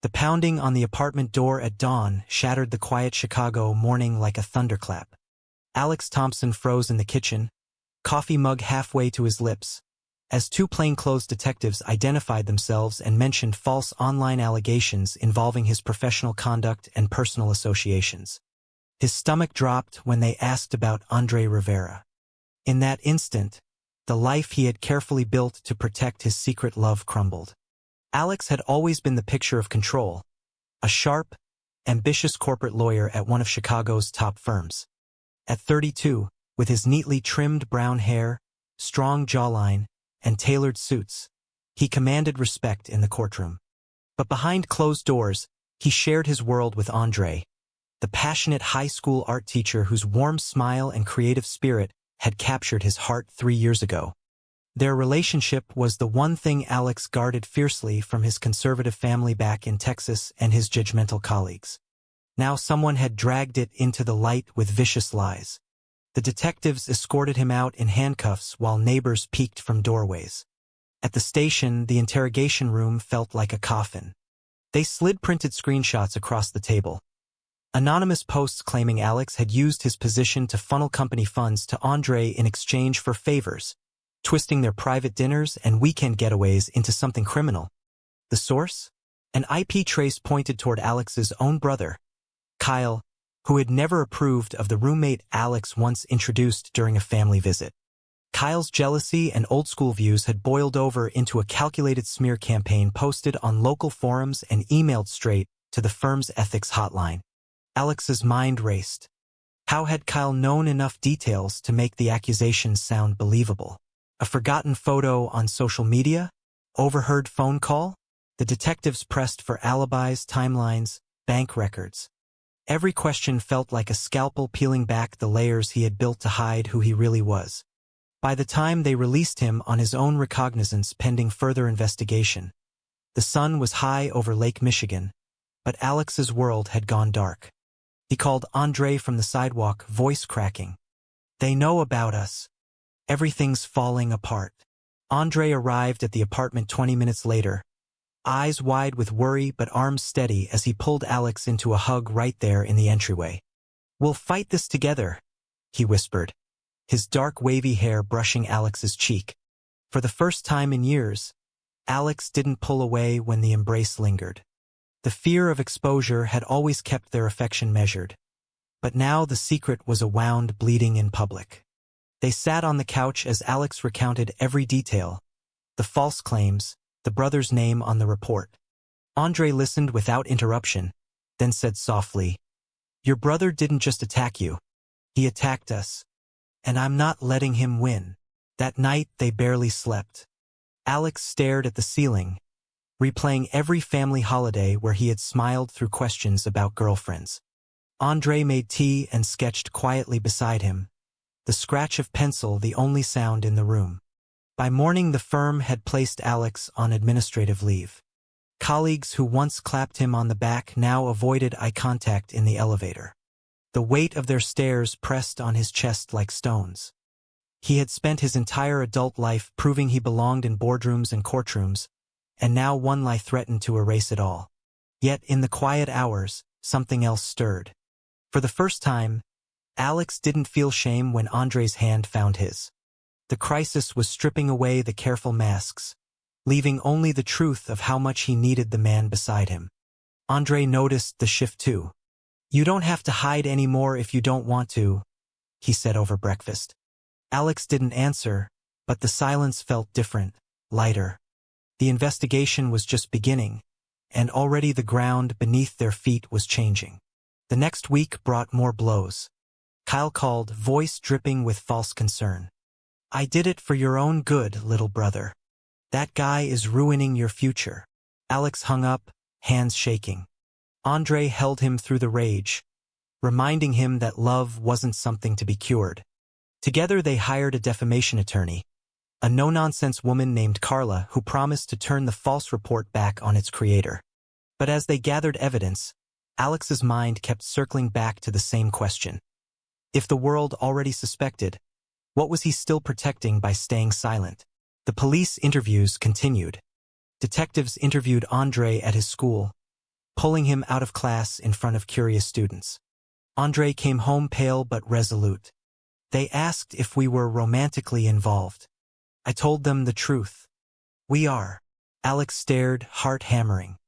The pounding on the apartment door at dawn shattered the quiet Chicago morning like a thunderclap. Alex Thompson froze in the kitchen, coffee mug halfway to his lips, as two plainclothes detectives identified themselves and mentioned false online allegations involving his professional conduct and personal associations. His stomach dropped when they asked about Andre Rivera. In that instant, the life he had carefully built to protect his secret love crumbled. Alex had always been the picture of control, a sharp, ambitious corporate lawyer at one of Chicago's top firms. At 32, with his neatly trimmed brown hair, strong jawline, and tailored suits, he commanded respect in the courtroom. But behind closed doors, he shared his world with Andre, the passionate high school art teacher whose warm smile and creative spirit had captured his heart 3 years ago. Their relationship was the one thing Alex guarded fiercely from his conservative family back in Texas and his judgmental colleagues. Now someone had dragged it into the light with vicious lies. The detectives escorted him out in handcuffs while neighbors peeked from doorways. At the station, the interrogation room felt like a coffin. They slid printed screenshots across the table. Anonymous posts claiming Alex had used his position to funnel company funds to Andre in exchange for favors, twisting their private dinners and weekend getaways into something criminal. The source? An IP trace pointed toward Alex's own brother, Kyle, who had never approved of the roommate Alex once introduced during a family visit. Kyle's jealousy and old-school views had boiled over into a calculated smear campaign posted on local forums and emailed straight to the firm's ethics hotline. Alex's mind raced. How had Kyle known enough details to make the accusations sound believable? A forgotten photo on social media? Overheard phone call? The detectives pressed for alibis, timelines, bank records. Every question felt like a scalpel peeling back the layers he had built to hide who he really was. By the time they released him on his own recognizance pending further investigation, the sun was high over Lake Michigan, but Alex's world had gone dark. He called Andre from the sidewalk, voice cracking. "They know about us. Everything's falling apart." Andre arrived at the apartment 20 minutes later, eyes wide with worry but arms steady as he pulled Alex into a hug right there in the entryway. "We'll fight this together," he whispered, his dark wavy hair brushing Alex's cheek. For the first time in years, Alex didn't pull away when the embrace lingered. The fear of exposure had always kept their affection measured, but now the secret was a wound bleeding in public. They sat on the couch as Alex recounted every detail, the false claims, the brother's name on the report. Andre listened without interruption, then said softly, "Your brother didn't just attack you. He attacked us. And I'm not letting him win." That night they barely slept. Alex stared at the ceiling, replaying every family holiday where he had smiled through questions about girlfriends. Andre made tea and sketched quietly beside him, the scratch of pencil the only sound in the room. By morning the firm had placed Alex on administrative leave. Colleagues who once clapped him on the back now avoided eye contact in the elevator. The weight of their stares pressed on his chest like stones. He had spent his entire adult life proving he belonged in boardrooms and courtrooms, and now one lie threatened to erase it all. Yet in the quiet hours, something else stirred. For the first time, Alex didn't feel shame when Andre's hand found his. The crisis was stripping away the careful masks, leaving only the truth of how much he needed the man beside him. Andre noticed the shift too. "You don't have to hide anymore if you don't want to," he said over breakfast. Alex didn't answer, but the silence felt different, lighter. The investigation was just beginning, and already the ground beneath their feet was changing. The next week brought more blows. Kyle called, voice dripping with false concern. "I did it for your own good, little brother. That guy is ruining your future." Alex hung up, hands shaking. Andre held him through the rage, reminding him that love wasn't something to be cured. Together they hired a defamation attorney, a no-nonsense woman named Carla who promised to turn the false report back on its creator. But as they gathered evidence, Alex's mind kept circling back to the same question. If the world already suspected, what was he still protecting by staying silent? The police interviews continued. Detectives interviewed Andre at his school, pulling him out of class in front of curious students. Andre came home pale but resolute. They asked if we were romantically involved. I told them the truth. We are. Alex stared, heart hammering.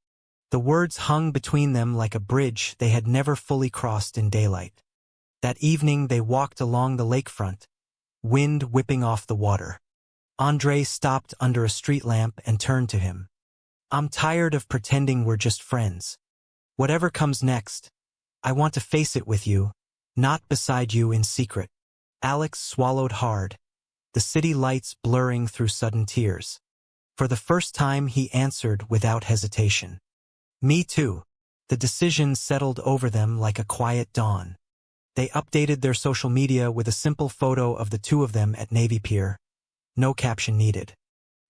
The words hung between them like a bridge they had never fully crossed in daylight. That evening they walked along the lakefront, wind whipping off the water. Andre stopped under a street lamp and turned to him. I'm tired of pretending we're just friends. Whatever comes next, I want to face it with you, not beside you in secret. Alex swallowed hard, the city lights blurring through sudden tears. For the first time he answered without hesitation. Me too. The decision settled over them like a quiet dawn. They updated their social media with a simple photo of the two of them at Navy Pier. No caption needed.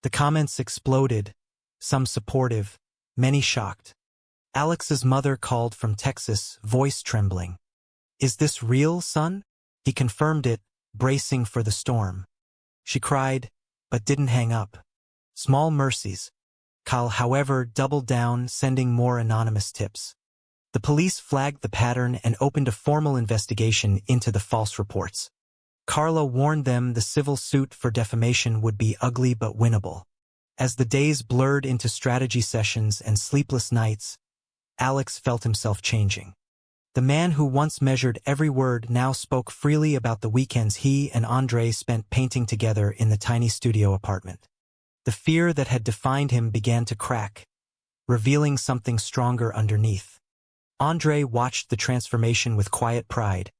The comments exploded, some supportive, many shocked. Alex's mother called from Texas, voice trembling. Is this real, son? He confirmed it, bracing for the storm. She cried, but didn't hang up. Small mercies. Kyle, however, doubled down, sending more anonymous tips. The police flagged the pattern and opened a formal investigation into the false reports. Carla warned them the civil suit for defamation would be ugly but winnable. As the days blurred into strategy sessions and sleepless nights, Alex felt himself changing. The man who once measured every word now spoke freely about the weekends he and Andre spent painting together in the tiny studio apartment. The fear that had defined him began to crack, revealing something stronger underneath. Andre watched the transformation with quiet pride,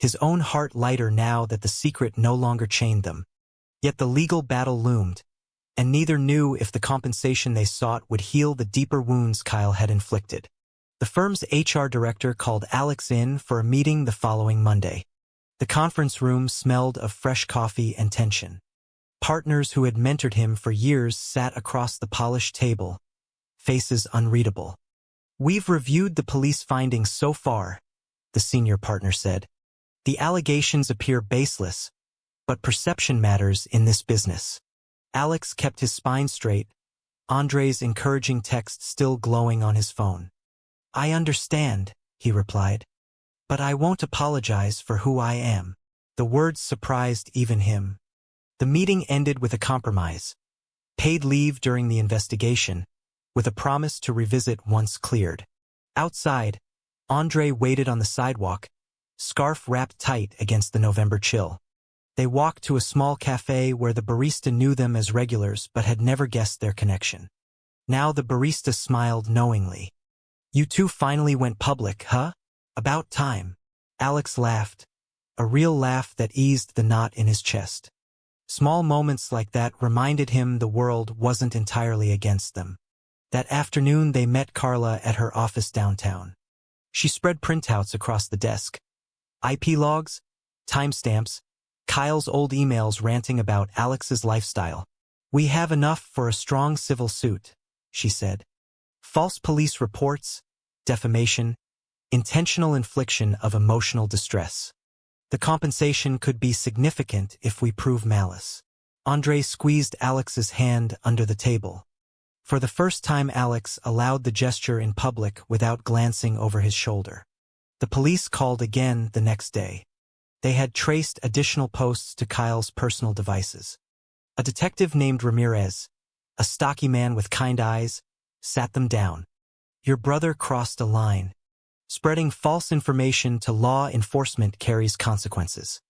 his own heart lighter now that the secret no longer chained them. Yet the legal battle loomed, and neither knew if the compensation they sought would heal the deeper wounds Kyle had inflicted. The firm's HR director called Alex in for a meeting the following Monday. The conference room smelled of fresh coffee and tension. Partners who had mentored him for years sat across the polished table, faces unreadable. We've reviewed the police findings so far, the senior partner said. The allegations appear baseless, but perception matters in this business. Alex kept his spine straight, Andre's encouraging text still glowing on his phone. I understand, he replied, but I won't apologize for who I am. The words surprised even him. The meeting ended with a compromise. Paid leave during the investigation, with a promise to revisit once cleared. Outside, Andre waited on the sidewalk, scarf wrapped tight against the November chill. They walked to a small cafe where the barista knew them as regulars but had never guessed their connection. Now the barista smiled knowingly. You two finally went public, huh? About time. Alex laughed, a real laugh that eased the knot in his chest. Small moments like that reminded him the world wasn't entirely against them. That afternoon they met Carla at her office downtown. She spread printouts across the desk. IP logs, timestamps, Kyle's old emails ranting about Alex's lifestyle. We have enough for a strong civil suit, she said. False police reports, defamation, intentional infliction of emotional distress. The compensation could be significant if we prove malice. Andre squeezed Alex's hand under the table. For the first time Alex allowed the gesture in public without glancing over his shoulder. The police called again the next day. They had traced additional posts to Kyle's personal devices. A detective named Ramirez, a stocky man with kind eyes, sat them down. Your brother crossed a line. Spreading false information to law enforcement carries consequences.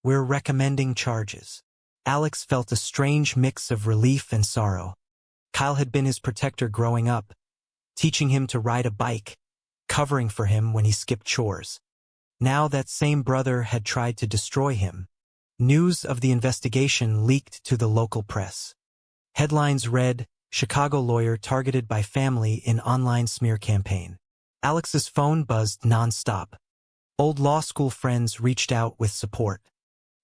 We're recommending charges. Alex felt a strange mix of relief and sorrow. Kyle had been his protector growing up, teaching him to ride a bike, covering for him when he skipped chores. Now that same brother had tried to destroy him. News of the investigation leaked to the local press. Headlines read, Chicago lawyer targeted by family in online smear campaign. Alex's phone buzzed nonstop. Old law school friends reached out with support.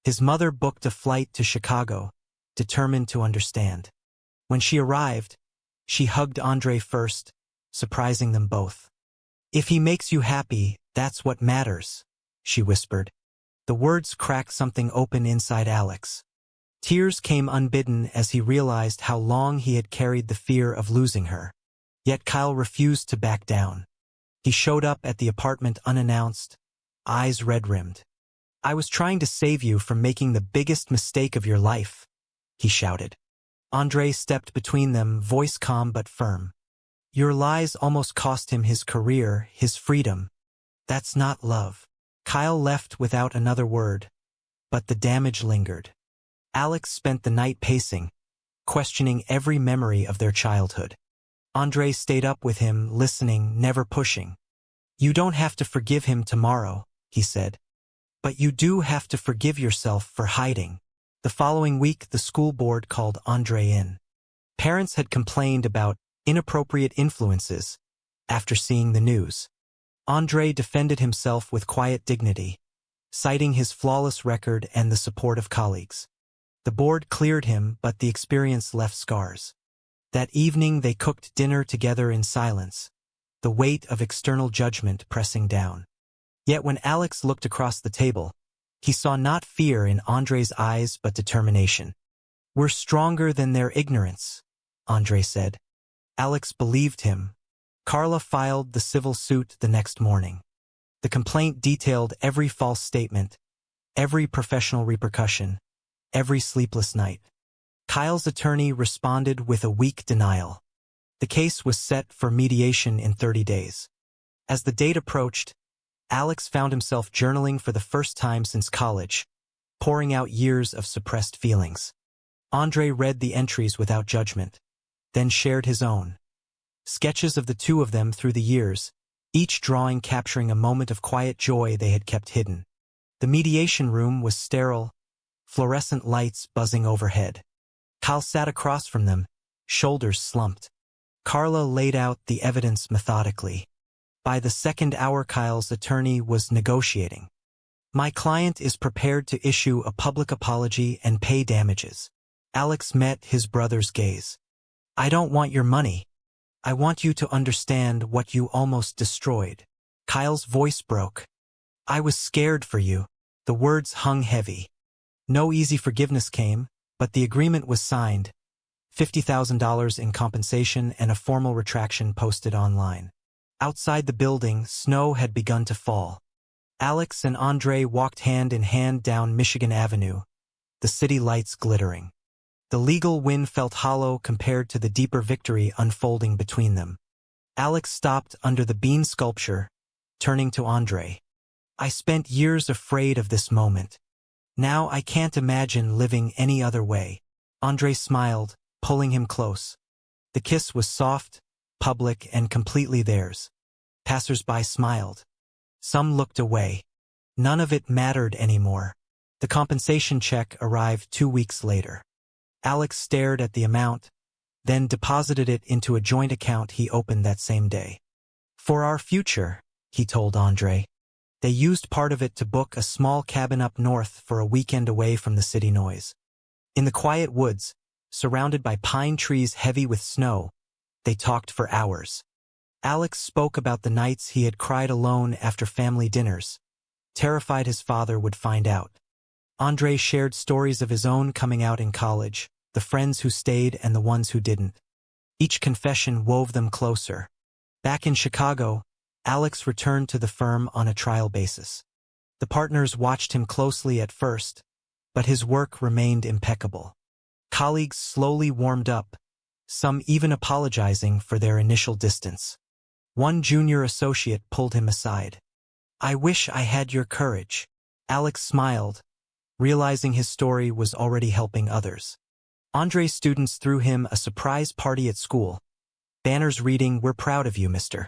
His mother booked a flight to Chicago, determined to understand. When she arrived, she hugged Andre first, surprising them both. If he makes you happy, that's what matters, she whispered. The words cracked something open inside Alex. Tears came unbidden as he realized how long he had carried the fear of losing her. Yet Kyle refused to back down. He showed up at the apartment unannounced, eyes red-rimmed. "I was trying to save you from making the biggest mistake of your life," he shouted. Andre stepped between them, voice calm but firm. "Your lies almost cost him his career, his freedom. That's not love." Kyle left without another word, but the damage lingered. Alex spent the night pacing, questioning every memory of their childhood. Andre stayed up with him, listening, never pushing. "You don't have to forgive him tomorrow," he said. "But you do have to forgive yourself for hiding." The following week, the school board called Andre in. Parents had complained about inappropriate influences after seeing the news. Andre defended himself with quiet dignity, citing his flawless record and the support of colleagues. The board cleared him, but the experience left scars. That evening they cooked dinner together in silence, the weight of external judgment pressing down. Yet when Alex looked across the table, he saw not fear in Andre's eyes but determination. "We're stronger than their ignorance," Andre said. Alex believed him. Carla filed the civil suit the next morning. The complaint detailed every false statement, every professional repercussion, every sleepless night. Kyle's attorney responded with a weak denial. The case was set for mediation in 30 days. As the date approached, Alex found himself journaling for the first time since college, pouring out years of suppressed feelings. Andre read the entries without judgment, then shared his own. Sketches of the two of them through the years, each drawing capturing a moment of quiet joy they had kept hidden. The mediation room was sterile, fluorescent lights buzzing overhead. Kyle sat across from them, shoulders slumped. Carla laid out the evidence methodically. By the second hour, Kyle's attorney was negotiating. "My client is prepared to issue a public apology and pay damages." Alex met his brother's gaze. "I don't want your money. I want you to understand what you almost destroyed." Kyle's voice broke. "I was scared for you." The words hung heavy. No easy forgiveness came, but the agreement was signed. $50,000 in compensation and a formal retraction posted online. Outside the building, snow had begun to fall. Alex and Andre walked hand in hand down Michigan Avenue, the city lights glittering. The legal win felt hollow compared to the deeper victory unfolding between them. Alex stopped under the bean sculpture, turning to Andre. "I spent years afraid of this moment. Now I can't imagine living any other way." Andre smiled, pulling him close. The kiss was soft, public, and completely theirs. Passers-by smiled. Some looked away. None of it mattered anymore. The compensation check arrived 2 weeks later. Alex stared at the amount, then deposited it into a joint account he opened that same day. "For our future," he told Andre. They used part of it to book a small cabin up north for a weekend away from the city noise. In the quiet woods, surrounded by pine trees heavy with snow, they talked for hours. Alex spoke about the nights he had cried alone after family dinners, terrified his father would find out. Andre shared stories of his own coming out in college, the friends who stayed and the ones who didn't. Each confession wove them closer. Back in Chicago, Alex returned to the firm on a trial basis. The partners watched him closely at first, but his work remained impeccable. Colleagues slowly warmed up, some even apologizing for their initial distance. One junior associate pulled him aside. "I wish I had your courage." Alex smiled, realizing his story was already helping others. Andre's students threw him a surprise party at school. Banners reading, "We're proud of you, Mr.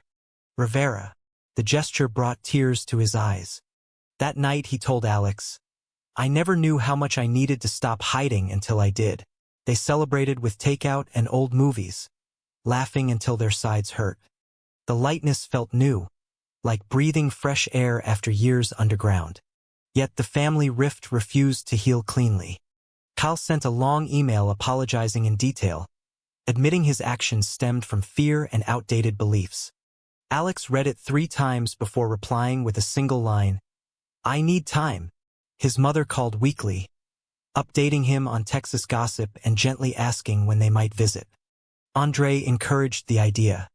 Rivera." The gesture brought tears to his eyes. That night he told Alex, "I never knew how much I needed to stop hiding until I did." They celebrated with takeout and old movies, laughing until their sides hurt. The lightness felt new, like breathing fresh air after years underground. Yet the family rift refused to heal cleanly. Kyle sent a long email apologizing in detail, admitting his actions stemmed from fear and outdated beliefs. Alex read it 3 times before replying with a single line, "I need time." His mother called weekly, updating him on Texas gossip and gently asking when they might visit. Andre encouraged the idea.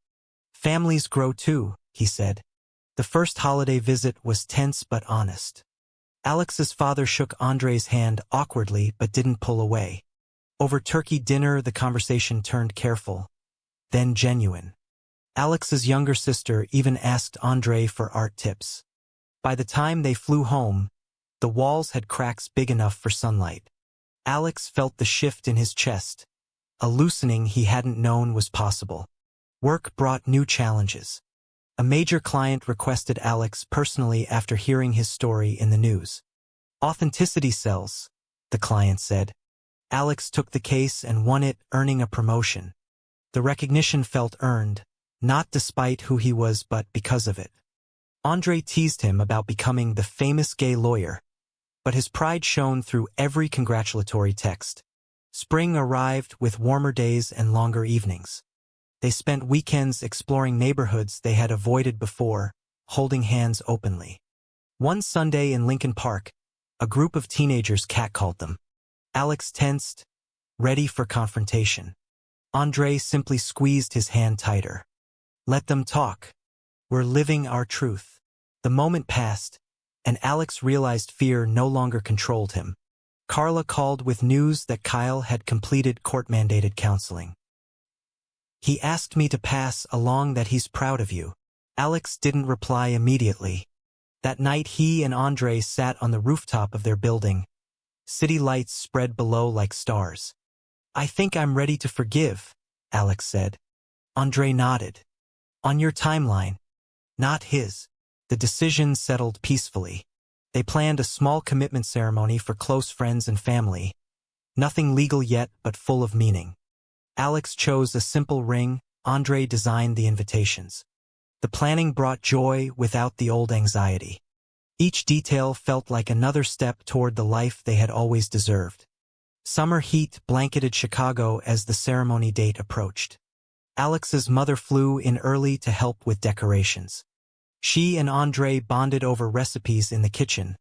"Families grow too," he said. The first holiday visit was tense but honest. Alex's father shook Andre's hand awkwardly but didn't pull away. Over turkey dinner, the conversation turned careful, then genuine. Alex's younger sister even asked Andre for art tips. By the time they flew home, the walls had cracks big enough for sunlight. Alex felt the shift in his chest, a loosening he hadn't known was possible. Work brought new challenges. A major client requested Alex personally after hearing his story in the news. "Authenticity sells," the client said. Alex took the case and won it, earning a promotion. The recognition felt earned, not despite who he was but because of it. Andre teased him about becoming the famous gay lawyer, but his pride shone through every congratulatory text. Spring arrived with warmer days and longer evenings. They spent weekends exploring neighborhoods they had avoided before, holding hands openly. One Sunday in Lincoln Park, a group of teenagers catcalled them. Alex tensed, ready for confrontation. Andre simply squeezed his hand tighter. "Let them talk. We're living our truth." The moment passed, and Alex realized fear no longer controlled him. Carla called with news that Kyle had completed court-mandated counseling. "He asked me to pass along that he's proud of you." Alex didn't reply immediately. That night he and Andre sat on the rooftop of their building. City lights spread below like stars. "I think I'm ready to forgive," Alex said. Andre nodded. "On your timeline, not his." The decision settled peacefully. They planned a small commitment ceremony for close friends and family. Nothing legal yet, but full of meaning. Alex chose a simple ring, Andre designed the invitations. The planning brought joy without the old anxiety. Each detail felt like another step toward the life they had always deserved. Summer heat blanketed Chicago as the ceremony date approached. Alex's mother flew in early to help with decorations. She and Andre bonded over recipes in the kitchen,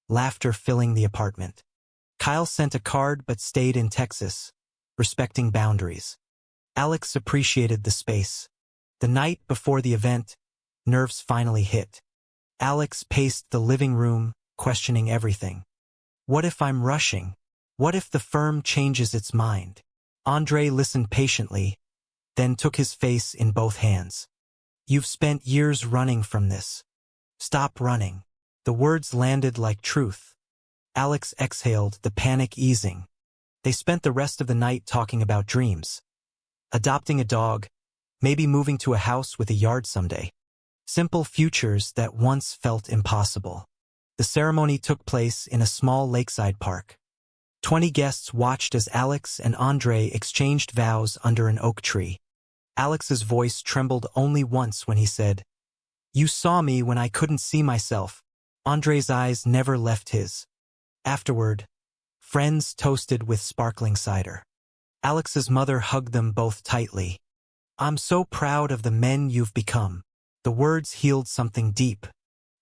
laughter filling the apartment. Kyle sent a card but stayed in Texas, respecting boundaries. Alex appreciated the space. The night before the event, nerves finally hit. Alex paced the living room, questioning everything. What if I'm rushing? What if the firm changes its mind? Andre listened patiently, then took his face in both hands. "You've spent years running from this. Stop running." The words landed like truth. Alex exhaled, the panic easing. They spent the rest of the night talking about dreams. Adopting a dog, maybe moving to a house with a yard someday. Simple futures that once felt impossible. The ceremony took place in a small lakeside park. 20 guests watched as Alex and Andre exchanged vows under an oak tree. Alex's voice trembled only once when he said, "You saw me when I couldn't see myself." Andre's eyes never left his. Afterward, friends toasted with sparkling cider. Alex's mother hugged them both tightly. "I'm so proud of the men you've become." The words healed something deep.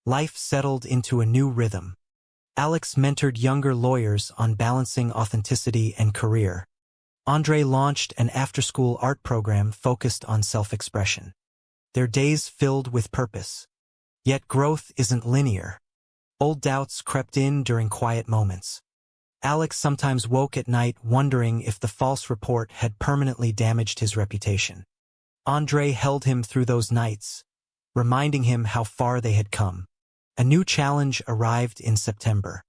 Life settled into a new rhythm. Alex mentored younger lawyers on balancing authenticity and career. Andre launched an after-school art program focused on self-expression. Their days filled with purpose. Yet growth isn't linear. Old doubts crept in during quiet moments. Alex sometimes woke at night wondering if the false report had permanently damaged his reputation. Andre held him through those nights, reminding him how far they had come. A new challenge arrived in September.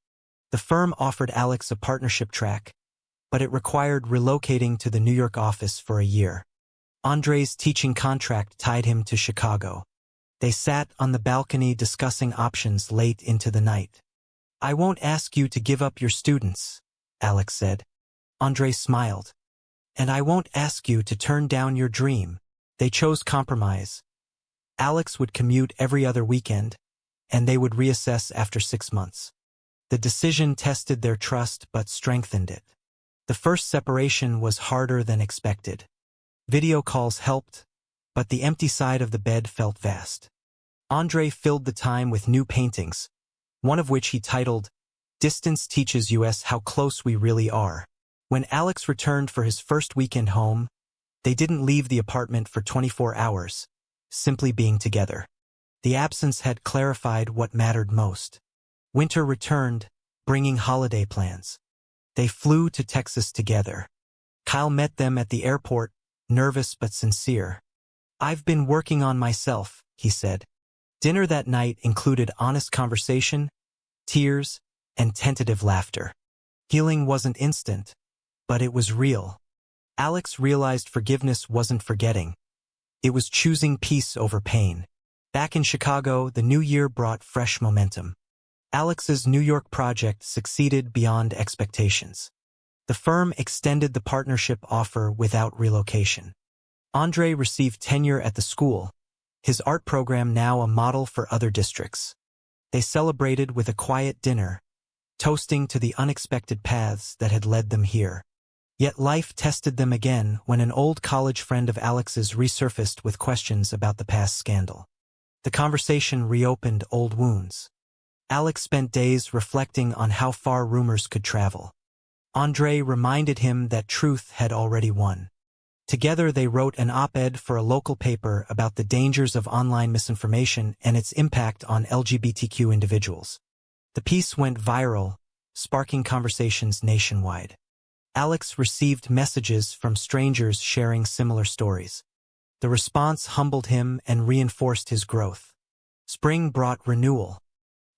The firm offered Alex a partnership track, but it required relocating to the New York office for a year. Andre's teaching contract tied him to Chicago. They sat on the balcony discussing options late into the night. "I won't ask you to give up your students," Alex said. Andre smiled. "And I won't ask you to turn down your dream." They chose compromise. Alex would commute every other weekend, and they would reassess after 6 months. The decision tested their trust but strengthened it. The first separation was harder than expected. Video calls helped, but the empty side of the bed felt vast. Andre filled the time with new paintings, one of which he titled, "Distance Teaches Us How Close We Really Are." When Alex returned for his first weekend home, they didn't leave the apartment for 24 hours, simply being together. The absence had clarified what mattered most. Winter returned, bringing holiday plans. They flew to Texas together. Kyle met them at the airport, nervous but sincere. "I've been working on myself," he said. Dinner that night included honest conversation, tears, and tentative laughter. Healing wasn't instant, but it was real. Alex realized forgiveness wasn't forgetting. It was choosing peace over pain. Back in Chicago, the new year brought fresh momentum. Alex's New York project succeeded beyond expectations. The firm extended the partnership offer without relocation. Andre received tenure at the school, his art program now a model for other districts. They celebrated with a quiet dinner, toasting to the unexpected paths that had led them here. Yet life tested them again when an old college friend of Alex's resurfaced with questions about the past scandal. The conversation reopened old wounds. Alex spent days reflecting on how far rumors could travel. Andre reminded him that truth had already won. Together they wrote an op-ed for a local paper about the dangers of online misinformation and its impact on LGBTQ individuals. The piece went viral, sparking conversations nationwide. Alex received messages from strangers sharing similar stories. The response humbled him and reinforced his growth. Spring brought renewal.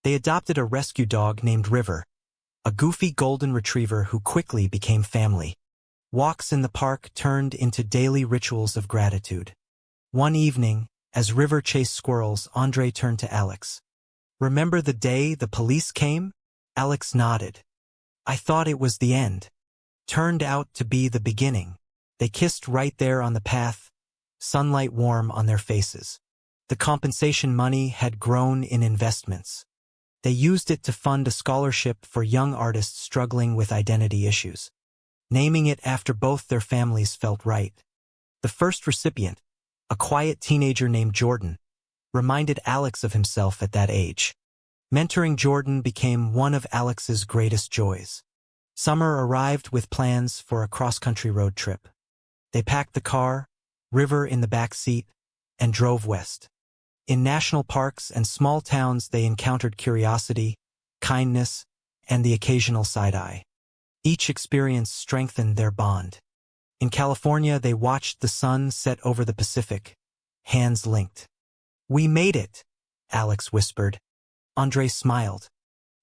They adopted a rescue dog named River, a goofy golden retriever who quickly became family. Walks in the park turned into daily rituals of gratitude. One evening, as River chased squirrels, Andre turned to Alex. "Remember the day the police came?" Alex nodded. "I thought it was the end. Turned out to be the beginning." They kissed right there on the path, sunlight warm on their faces. The compensation money had grown in investments. They used it to fund a scholarship for young artists struggling with identity issues. Naming it after both their families felt right. The first recipient, a quiet teenager named Jordan, reminded Alex of himself at that age. Mentoring Jordan became one of Alex's greatest joys. Summer arrived with plans for a cross-country road trip. They packed the car, River in the back seat, and drove west. In national parks and small towns they encountered curiosity, kindness, and the occasional side-eye. Each experience strengthened their bond. In California, they watched the sun set over the Pacific, hands linked. "We made it," Alex whispered. Andre smiled.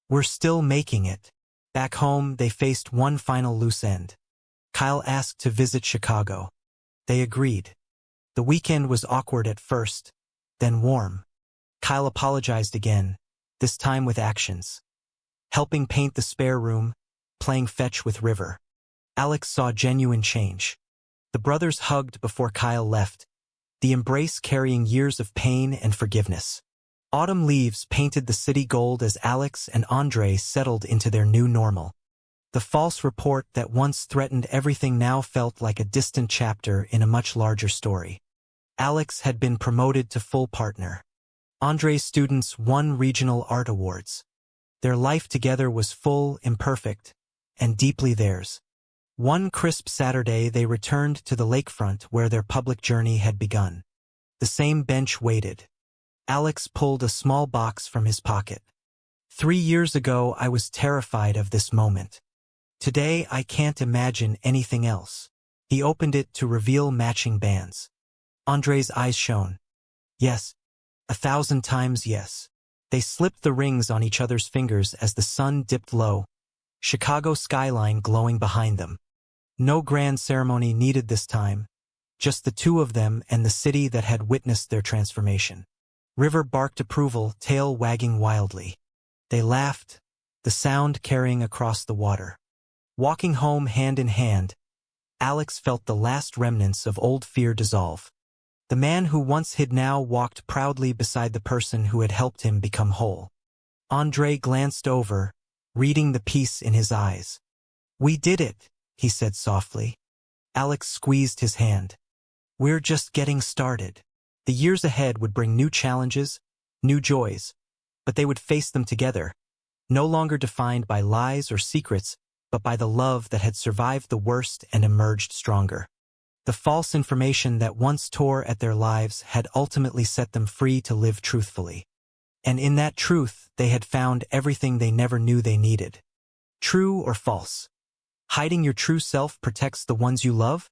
"We're still making it." Back home, they faced one final loose end. Kyle asked to visit Chicago. They agreed. The weekend was awkward at first, then warm. Kyle apologized again, this time with actions. Helping paint the spare room, playing fetch with River. Alex saw genuine change. The brothers hugged before Kyle left, the embrace carrying years of pain and forgiveness. Autumn leaves painted the city gold as Alex and Andre settled into their new normal. The false report that once threatened everything now felt like a distant chapter in a much larger story. Alex had been promoted to full partner. Andre's students won regional art awards. Their life together was full, imperfect, and deeply theirs. One crisp Saturday they returned to the lakefront where their public journey had begun. The same bench waited. Alex pulled a small box from his pocket. 3 years ago I was terrified of this moment. Today I can't imagine anything else. He opened it to reveal matching bands. Andre's eyes shone. Yes, 1,000 times yes. They slipped the rings on each other's fingers as the sun dipped low, Chicago skyline glowing behind them. No grand ceremony needed this time, just the two of them and the city that had witnessed their transformation. River barked approval, tail wagging wildly. They laughed, the sound carrying across the water. Walking home hand in hand, Alex felt the last remnants of old fear dissolve. The man who once hid now walked proudly beside the person who had helped him become whole. Andre glanced over, reading the peace in his eyes. "We did it," he said softly. Alex squeezed his hand. "We're just getting started." The years ahead would bring new challenges, new joys, but they would face them together, no longer defined by lies or secrets, but by the love that had survived the worst and emerged stronger. The false information that once tore at their lives had ultimately set them free to live truthfully. And in that truth, they had found everything they never knew they needed. True or false? Hiding your true self protects the ones you love?